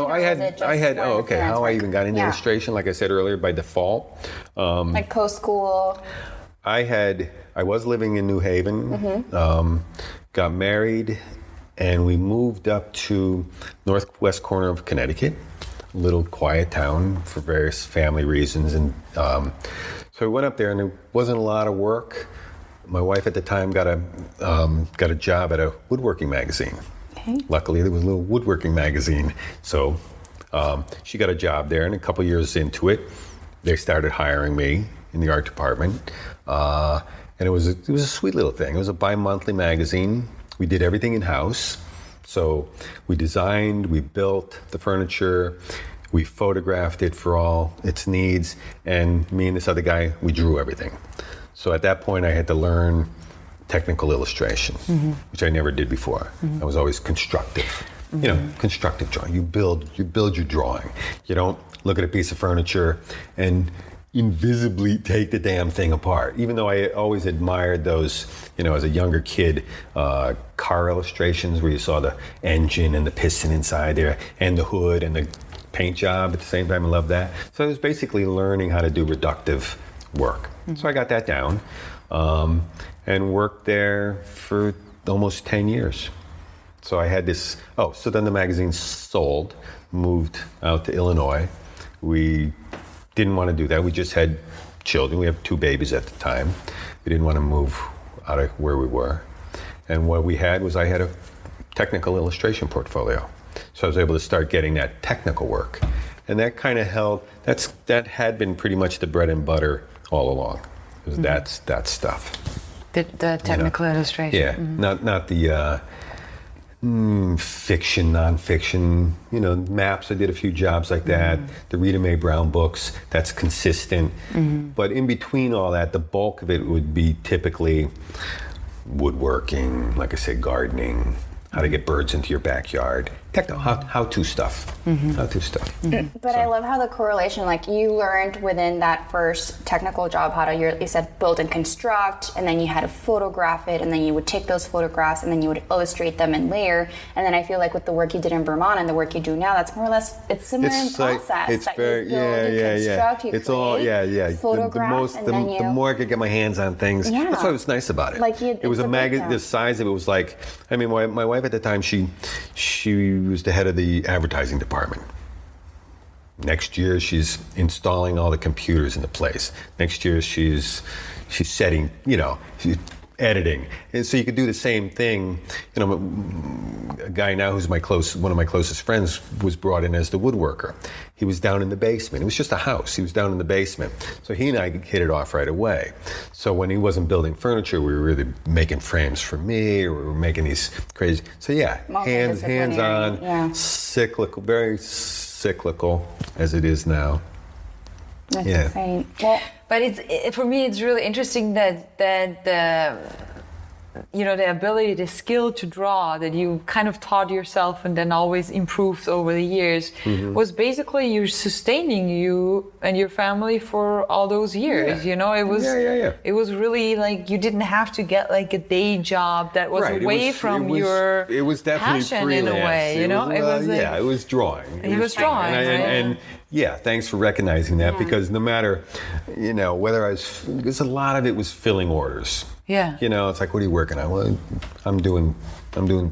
I had. Oh, okay. How I even got into illustration, like I said earlier, by default.
Like post-school.
I was living in New Haven. Mm-hmm. Got married. And we moved up to northwest corner of Connecticut, a little quiet town for various family reasons. And so we went up there, and there wasn't a lot of work. My wife at the time got a job at a woodworking magazine. Okay. Luckily, there was a little woodworking magazine. So she got a job there, and a couple years into it, they started hiring me in the art department. And it was a sweet little thing. It was a bi-monthly magazine. We did everything in-house. So we designed, we built the furniture, we photographed it for all its needs, and me and this other guy, we drew everything. So at that point, I had to learn technical illustration, mm-hmm. which I never did before. Mm-hmm. I was always constructive. Mm-hmm. You know, constructive drawing. You build your drawing. You don't look at a piece of furniture and invisibly take the damn thing apart. Even though I always admired those, as a younger kid, car illustrations where you saw the engine and the piston inside there and the hood and the paint job at the same time. I loved that. So I was basically learning how to do reductive work. So I got that down and worked there for almost 10 years. So I had this, so then the magazine sold, moved out to Illinois. We didn't want to do that. We just had children. We have 2 babies at the time. We didn't want to move out of where we were. And what we had was I had a technical illustration portfolio. So I was able to start getting that technical work. And that kind of that had been pretty much the bread and butter all along. That's that stuff.
The technical illustration.
Yeah, not the fiction, nonfiction, maps. I did a few jobs like that. The Rita Mae Brown books, that's consistent. But in between all that, the bulk of it would be typically woodworking, like I said, gardening, how to get birds into your backyard, how-to stuff. How-to stuff.
But I love how the correlation, like you learned within that first technical job how to, you said build and construct, and then you had to photograph it, and then you would take those photographs and then you would illustrate them and layer. And then I feel like with the work you did in Vermont and the work you do now, that's more or less, it's similar in process.
It's
that
very,
you build, you construct, you
it's
create,
all,
photograph,
the more I could get my hands on things, that's what was nice about it.
Like
it was a magazine, the size of it was like, I mean, my wife at the time, she was the head of the advertising department. Next year, she's installing all the computers in the place. Next year, she's setting, she's editing. And so you could do the same thing. A guy now who's one of my closest friends was brought in as the woodworker. He was down in the basement. It was just a house. He was down in the basement. So he and I hit it off right away. So when he wasn't building furniture, we were really making frames for me, or we were making these crazy. So hands-on, cyclical, very cyclical as it is now.
That's great. Well,
but for me, it's really interesting that the ability, the skill to draw that you kind of taught yourself and then always improved over the years was basically you sustaining you and your family for all those years. It was really like you didn't have to get like a day job that was away from your
it was definitely
passion
freelance.
In a way.
It was drawing.
It was drawing,
and thanks for recognizing that, because no matter, because a lot of it was filling orders.
Yeah.
It's like, what are you working on? Well, I'm doing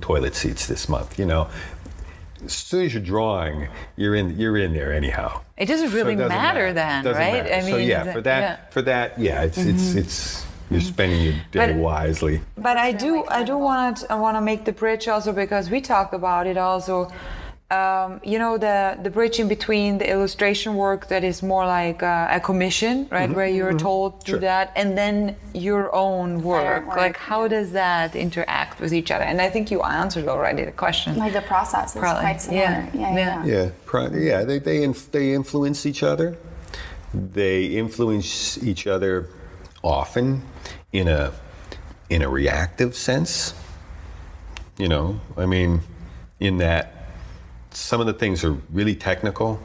toilet seats this month. As soon as you're drawing, you're in there anyhow.
It doesn't really matter then, right?
Matter. For that, it's you're spending your day wisely.
But I want to make the bridge also, because we talk about it also. The bridge in between the illustration work that is more like a commission, right, where you're told to do that, and then your own work. Like, how does that interact with each other? And I think you answered already the question.
Like the process is quite similar.
They influence each other. They influence each other often in a reactive sense. In that. Some of the things are really technical,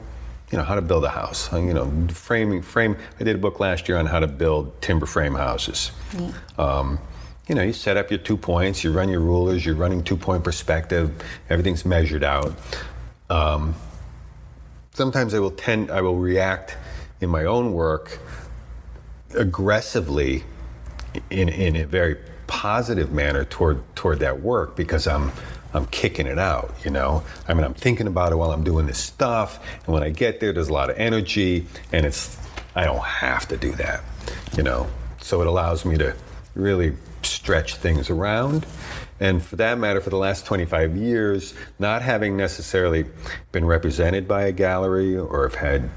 how to build a house, framing. I did a book last year on how to build timber frame houses. You set up your 2 points, you run your rulers, you're running 2-point perspective, everything's measured out. Sometimes I will react in my own work aggressively in a very positive manner toward that work, because I'm kicking it out, I'm thinking about it while I'm doing this stuff, and when I get there's a lot of energy, and I don't have to do that, So it allows me to really stretch things around. And for that matter, for the last 25 years, not having necessarily been represented by a gallery or have had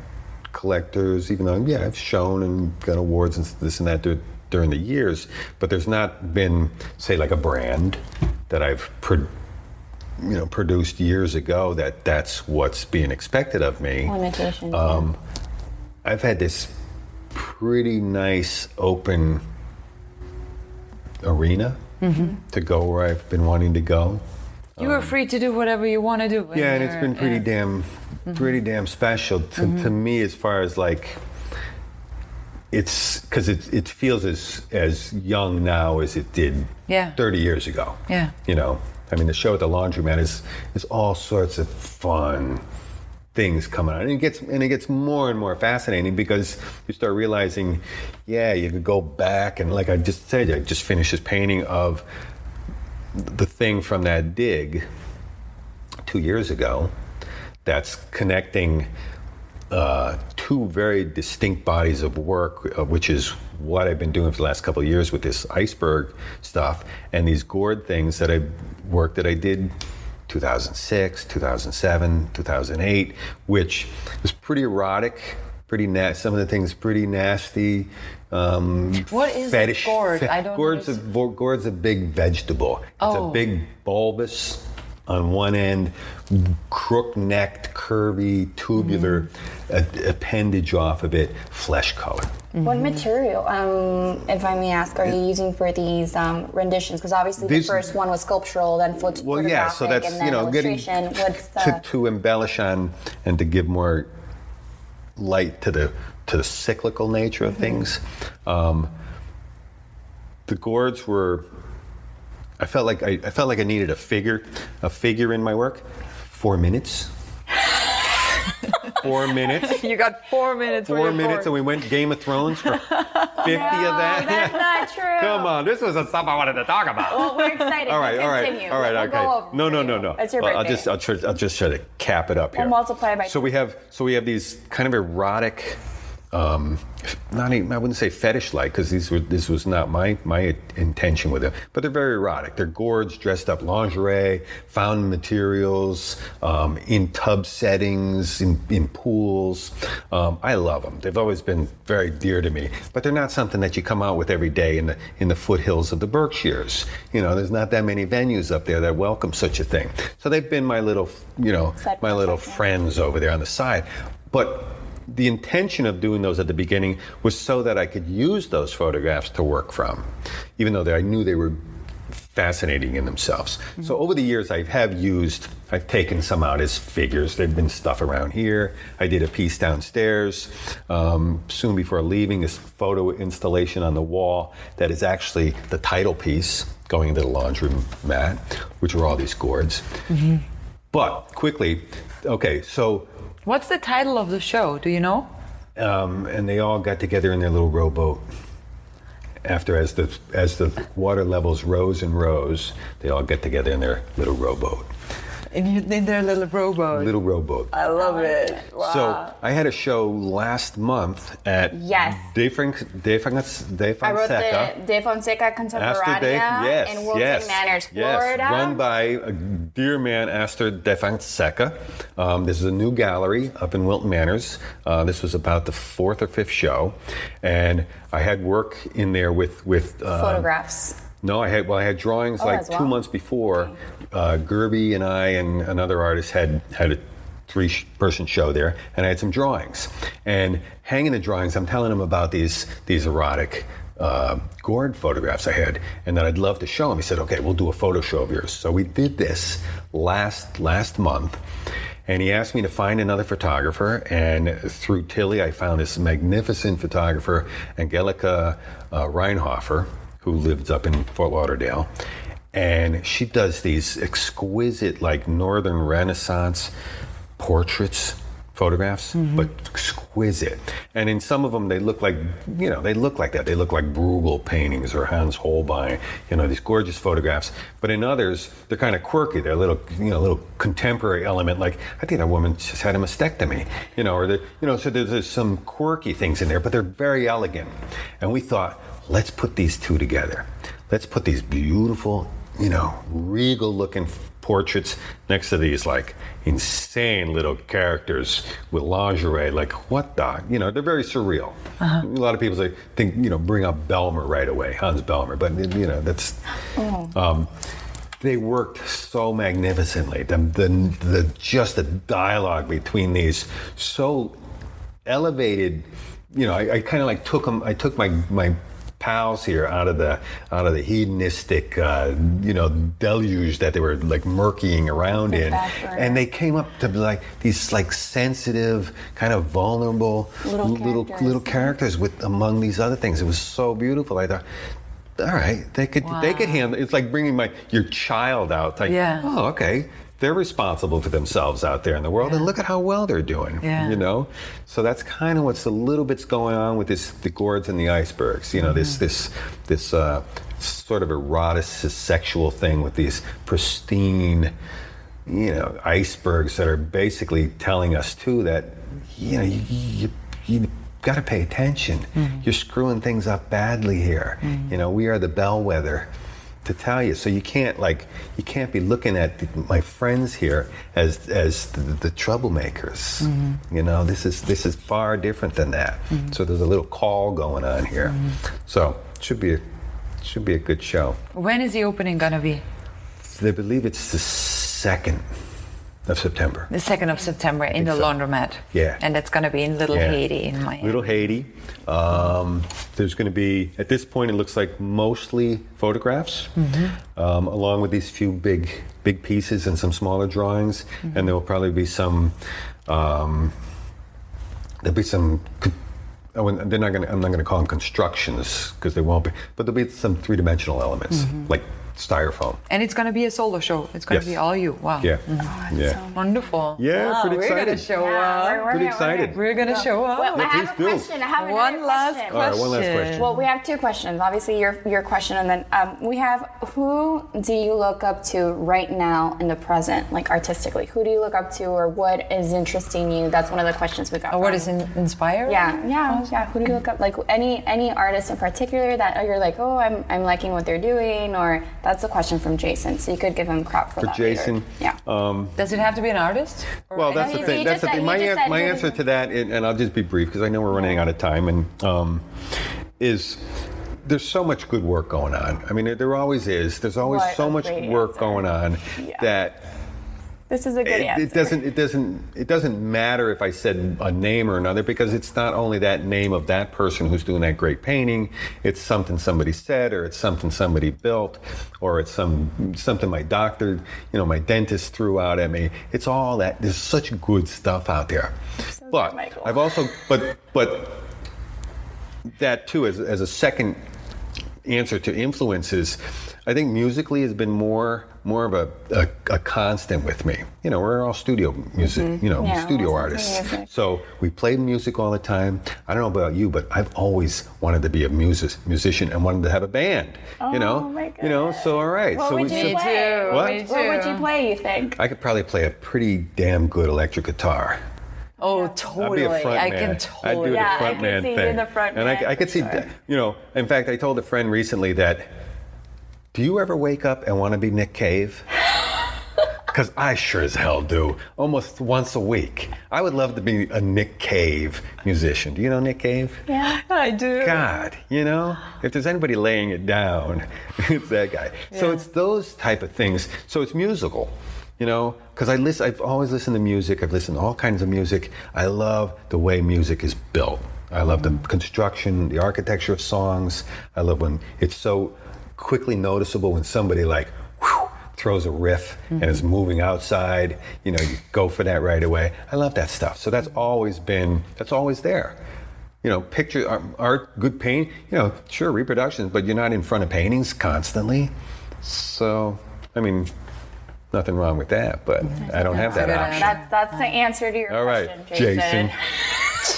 collectors, even though, I've shown and got awards and this and that during the years, but there's not been, say, like a brand that I've produced years ago that's what's being expected of me.
Limitations.
I've had this pretty nice open arena to go where I've been wanting to go.
You are free to do whatever you want to do.
And it's been pretty damn special to me, as far as like it's because it feels as young now as it did 30 years ago.
Yeah.
I mean, the show at the laundromat is all sorts of fun things coming out, and it gets more and more fascinating because you start realizing, you could go back and, like I just said, I just finished this painting of the thing from that dig 2 years ago that's connecting two very distinct bodies of work, which is what I've been doing for the last couple of years with this iceberg stuff and these gourd things that I did 2006, 2007, 2008, which was pretty erotic, pretty nasty. Some of the things pretty nasty.
What is
fetish,
a gourd? I don't know.
Gourd's a big vegetable. It's a big bulbous on one end, crook-necked, curvy, tubular appendage off of it, flesh color.
What material, if I may ask, are you using for these renditions? Because obviously the first one was sculptural, then photographic,
so that's,
and then illustration. What's
to embellish on and to give more light to the cyclical nature of things. The gourds were. I felt like I needed a figure in my work. 4 minutes. 4 minutes.
You got 4 minutes.
4 minutes, and we went Game of Thrones for 50 of that.
That's not true.
Come on, this was the stuff I wanted to talk about.
Well, we're excited.
All right,
Continue.
okay.
Go over
No.
It's your birthday.
I'll just try to cap it up here.
We'll multiply by
So we have these kind of erotic. Not even, I wouldn't say fetish-like, because this was not my intention with them, but they're very erotic. They're gourds dressed up lingerie, found materials, in tub settings, in pools. I love them. They've always been very dear to me, but they're not something that you come out with every day in the foothills of the Berkshires. There's not that many venues up there that welcome such a thing. So they've been my little, friends over there on the side, but. The intention of doing those at the beginning was so that I could use those photographs to work from, even though I knew they were fascinating in themselves. Mm-hmm. So over the years, I've taken some out as figures. There've been stuff around here. I did a piece downstairs. Soon before leaving, this photo installation on the wall that is actually the title piece going into the laundromat, which are all these gourds. Mm-hmm. But quickly, so...
What's the title of the show? Do you know?
And they all got together in their little rowboat. As the water levels rose and rose, they all get together in their little rowboat.
In their little rowboat.
Little rowboat.
I love it. Wow.
So I had a show last month at De Fonseca.
I wrote the De Fonseca Contemporánea in Wilton Manors, Florida.
Yes, run by a dear man, Astor De Fonseca. This is a new gallery up in Wilton Manors. This was about the 4th or 5th show, and I had work in there with
photographs.
No, I had drawings 2 months before. Gerby and I and another artist had a 3-person show there, and I had some drawings. And hanging the drawings, I'm telling him about these erotic gourd photographs I had, and that I'd love to show him. He said, "Okay, we'll do a photo show of yours." So we did this last month, and he asked me to find another photographer. And through Tilly, I found this magnificent photographer, Angelika Reinhofer, who lives up in Fort Lauderdale. And she does these exquisite, like Northern Renaissance portraits, photographs, but exquisite. And in some of them, they look like, they look like that. They look like Bruegel paintings or Hans Holbein, these gorgeous photographs. But in others, they're kind of quirky. They're a little contemporary element. Like, I think that woman just had a mastectomy, so there's some quirky things in there, but they're very elegant. And we thought, let's put these two together. Let's put these beautiful, regal-looking portraits next to these, like, insane little characters with lingerie. Like, what the? They're very surreal. Uh-huh. A lot of people think, bring up Belmer right away, Hans Belmer. But, that's... They worked so magnificently. Just the dialogue between these so elevated. I kind of like took them. I took my pals here out of the hedonistic deluge that they were like murkying around in, and they came up to be like these like sensitive, kind of vulnerable little characters with among these other things. It was so beautiful. I thought, all right, they could handle. It's like bringing your child out. Like, oh, okay. They're responsible for themselves out there in the world, and look at how well they're doing. So that's kind of what's a little bit's going on with the gourds and the icebergs. This sort of erotic sexual thing with these pristine, icebergs that are basically telling us too that you got to pay attention. You're screwing things up badly here. We are the bellwether to tell you. So you can't be looking at my friends here as the troublemakers. This is far different than that. So there's a little call going on here. So it should be a good show.
When is the opening gonna be?
They believe it's the 2nd of September.
The 2nd of September in the laundromat.
Yeah.
And that's going to be in Little Haiti in Miami.
Little Haiti. There's going to be, at this point, it looks like mostly photographs, along with these few big pieces and some smaller drawings. And there will probably be some, I'm not going to call them constructions because they won't be, but there'll be some three-dimensional elements, like styrofoam.
And it's going to be a solo show. It's going to be all you. Wow.
Yeah.
So
wonderful.
Yeah,
wow,
pretty excited.
We're going to show up.
Pretty excited.
We're going to show up.
Well,
Yeah,
I have a
please do.
question. I have
One last question.
All right, one last question.
Well, we have two questions. Obviously, your question, and then we have, who do you look up to right now in the present, like artistically? Who do you look up to, or what is interesting you? That's one of the questions we got.
What is inspiring?
Yeah. Who do you look up? Like any artist in particular that you're like, oh, I'm liking what they're doing, or that's a question from Jason. So you could give him crap for that.
Jason.
Later. Yeah.
Does it have to be an artist?
Well, that's the thing. That's the thing. My answer to that, and I'll just be brief because I know we're running out of time, and is there's so much good work going on. I mean, there always is. There's always so much work going on that.
This is a good answer.
It doesn't matter if I said a name or another, because it's not only that name of that person who's doing that great painting. It's something somebody said, or it's something somebody built, or it's something my doctor, my dentist threw out at me. It's all that. There's such good stuff out there.
So
but
good, Michael.
I've also but that too as a second answer to influences. I think musically has been more of a constant with me. We're all studio music, studio artists. So we played music all the time. I don't know about you, but I've always wanted to be a musician and wanted to have a band.
My goodness.
So all right.
What
so
would you play?
What?
What would you play, you think?
I could probably play a pretty damn good electric guitar.
Oh, totally.
I'd be a front
I
man.
can
I'd
totally.
do the front man thing.
In the front
and
man,
I could see, in fact, I told a friend recently that, do you ever wake up and want to be Nick Cave? Because I sure as hell do, almost once a week. I would love to be a Nick Cave musician. Do you know Nick Cave?
Yeah.
I do.
God, if there's anybody laying it down, it's that guy. Yeah. So it's those type of things. So it's musical. Because I've always listened to music. I've listened to all kinds of music. I love the way music is built. I love the construction, the architecture of songs. I love when it's so quickly noticeable when somebody throws a riff and is moving outside. You go for that right away. I love that stuff. So that's always there. Picture art, good paint. Sure, reproductions, but you're not in front of paintings constantly. So, nothing wrong with that, but I don't have that option.
That's the answer to your question, Jason.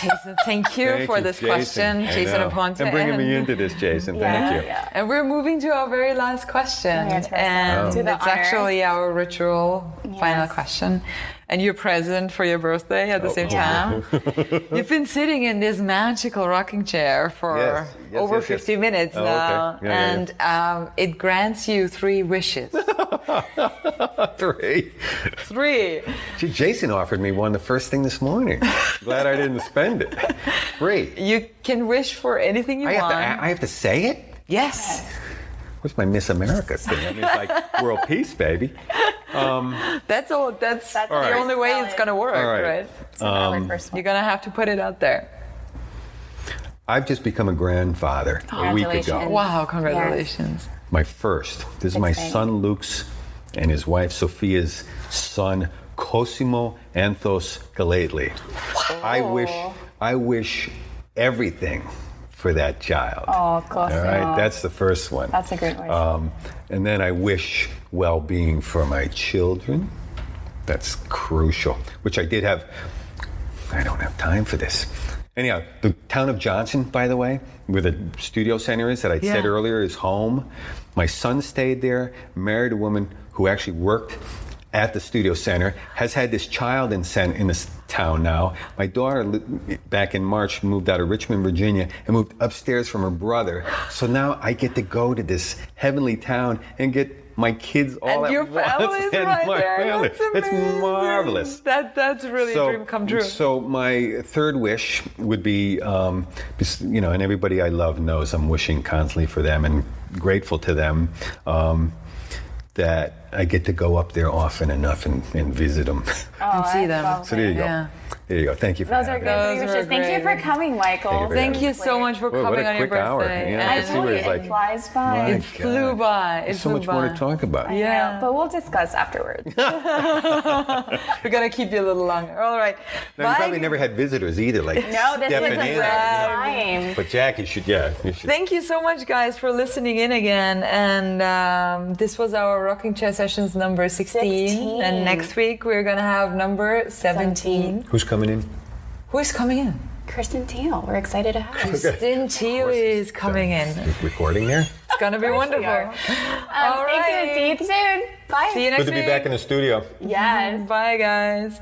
Jason, thank you for this question, Jason Aponte.
And bringing me into this, Jason. Thank you.
Yeah.
And we're moving to our very last question. And it's actually our ritual final question. And you're present for your birthday at the same time. You've been sitting in this magical rocking chair for over 50 minutes now.
Okay. Yeah,
it grants you 3 wishes.
3?
3.
Gee, Jason offered me one the first thing this morning. Glad I didn't spend it. 3.
You can wish for anything you want.
I have to say it?
Yes.
What's my Miss America thing? It's like world peace, baby.
That's all. That's the only way it's gonna work, right?
You're
gonna have to put it out there.
I've just become a grandfather a week ago.
Congratulations.
Wow, congratulations.
My first. This is my son Luke's and his wife Sophia's son Cosimo Anthos Gellatly. I wish everything for that child.
Oh, Cosimo.
All right, that's the first one.
That's a great wish.
And then I wish well-being for my children. That's crucial, which I did have. I don't have time for this. Anyhow, the town of Johnson, by the way, where the studio center is that I said earlier is home. My son stayed there, married a woman who actually worked at the studio center, has had this child in this town now. My daughter, back in March, moved out of Richmond, Virginia, and moved upstairs from her brother. So now I get to go to this heavenly town and get my kids all
And your family's right there. That's
It's marvelous.
That's really a dream come true.
So my third wish would be, and everybody I love knows I'm wishing constantly for them and grateful to them. That I get to go up there often enough and visit them.
And see them.
So there you go.
Yeah.
There you go. Thank you for
Those are
having
good
me.
wishes. Thank you for coming, Michael.
Thank you so much for
Whoa,
coming
what a
on your
quick hour.
birthday.
Yeah,
And
I see where it's like,
it flies by.
my
it flew
God.
by. It
There's so
flew
much
by.
more to talk about.
Yeah.
But we'll discuss afterwards.
We're gonna keep you a little longer. All right.
Now, you probably never had visitors either, like
No, this was
stepping
the
in.
first time.
But Jack, you should.
Thank you so much, guys, for listening in again. And this was our rocking chair sessions number 16. And next week we're gonna have number 17.
Who's coming in?
Who is coming in?
Kristen Teal. We're excited to have her.
Kristen Teal is coming in.
Recording there.
It's gonna be wonderful. All
Thank you. See you soon. Bye.
See you next
Good to
week.
be back in the studio.
Yes.
Bye, guys.